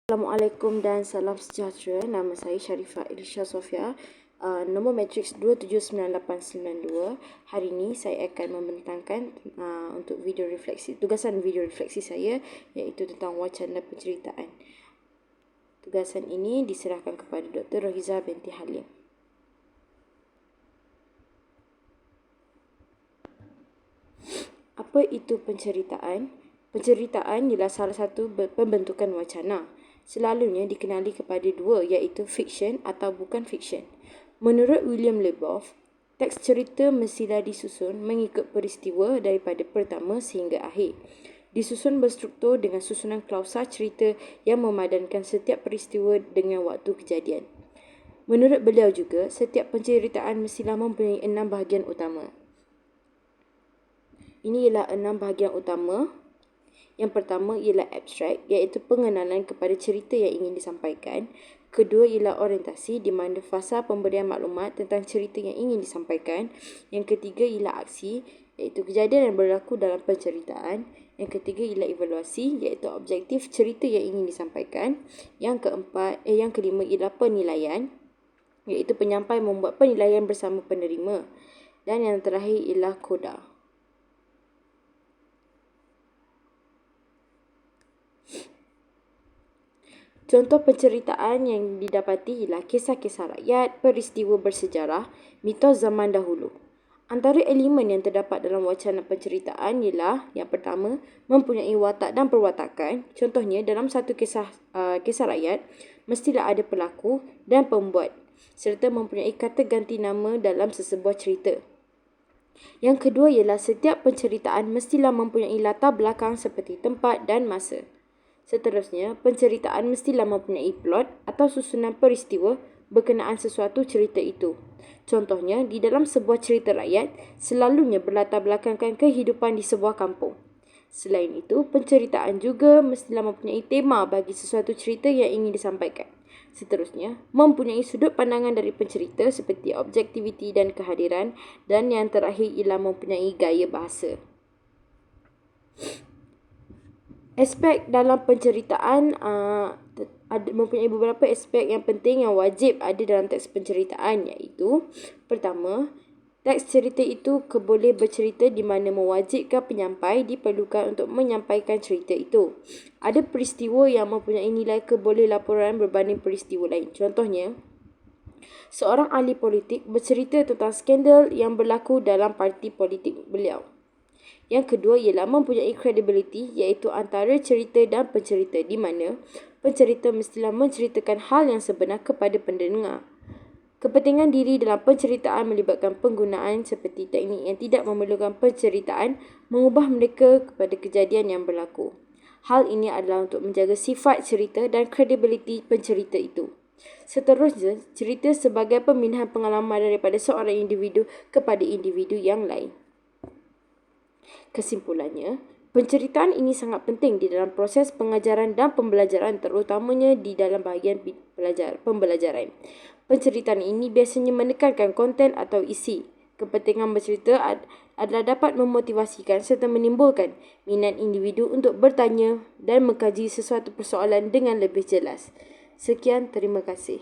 Assalamualaikum dan salam sejahtera. Nama saya Sharifah Ilisha Sofia. Nombor matriks 279892. Hari ini saya akan membentangkan untuk tugasan video refleksi saya, iaitu tentang wacana penceritaan. Tugasan ini diserahkan kepada Dr. Rohiza binti Halim. Apa itu penceritaan? Penceritaan ialah salah satu pembentukan wacana. Selalunya dikenali kepada dua, iaitu fiksyen atau bukan fiksyen. Menurut William Leboeuf, teks cerita mestilah disusun mengikut peristiwa daripada pertama sehingga akhir. Disusun berstruktur dengan susunan klausa cerita yang memadankan setiap peristiwa dengan waktu kejadian. Menurut beliau juga, setiap penceritaan mestilah mempunyai 6 bahagian utama. Ini ialah 6 bahagian utama. Yang pertama ialah abstrak, iaitu pengenalan kepada cerita yang ingin disampaikan. Kedua ialah orientasi, di mana fasa pemberian maklumat tentang cerita yang ingin disampaikan. Yang ketiga ialah aksi, iaitu kejadian yang berlaku dalam penceritaan. Yang ketiga ialah evaluasi, iaitu objektif cerita yang ingin disampaikan. Yang kelima ialah penilaian, iaitu penyampai membuat penilaian bersama penerima. Dan yang terakhir ialah koda. Contoh penceritaan yang didapati ialah kisah-kisah rakyat, peristiwa bersejarah, mitos zaman dahulu. Antara elemen yang terdapat dalam wacana penceritaan ialah yang pertama, mempunyai watak dan perwatakan. Contohnya, dalam satu kisah rakyat, mestilah ada pelaku dan pembuat, serta mempunyai kata ganti nama dalam sesebuah cerita. Yang kedua ialah setiap penceritaan mestilah mempunyai latar belakang seperti tempat dan masa. Seterusnya, penceritaan mestilah mempunyai plot atau susunan peristiwa berkenaan sesuatu cerita itu. Contohnya, di dalam sebuah cerita rakyat, selalunya berlatar belakangkan kehidupan di sebuah kampung. Selain itu, penceritaan juga mestilah mempunyai tema bagi sesuatu cerita yang ingin disampaikan. Seterusnya, mempunyai sudut pandangan dari pencerita seperti objektiviti dan kehadiran. Dan yang terakhir ialah mempunyai gaya bahasa. Aspek dalam penceritaan mempunyai beberapa aspek yang penting yang wajib ada dalam teks penceritaan, iaitu pertama, teks cerita itu boleh bercerita di mana mewajibkan penyampai diperlukan untuk menyampaikan cerita itu. Ada peristiwa yang mempunyai nilai keboleh laporan berbanding peristiwa lain. Contohnya, seorang ahli politik bercerita tentang skandal yang berlaku dalam parti politik beliau. Yang kedua ialah mempunyai credibility, iaitu antara cerita dan pencerita, di mana pencerita mestilah menceritakan hal yang sebenar kepada pendengar. Kepentingan diri dalam penceritaan melibatkan penggunaan seperti teknik yang tidak memerlukan penceritaan mengubah mereka kepada kejadian yang berlaku. Hal ini adalah untuk menjaga sifat cerita dan credibility pencerita itu. Seterusnya, cerita sebagai pemindahan pengalaman daripada seorang individu kepada individu yang lain. Kesimpulannya, penceritaan ini sangat penting di dalam proses pengajaran dan pembelajaran, terutamanya di dalam bahagian pembelajaran. Penceritaan ini biasanya menekankan konten atau isi. Kepentingan bercerita adalah dapat memotivasikan serta menimbulkan minat individu untuk bertanya dan mengkaji sesuatu persoalan dengan lebih jelas. Sekian, terima kasih.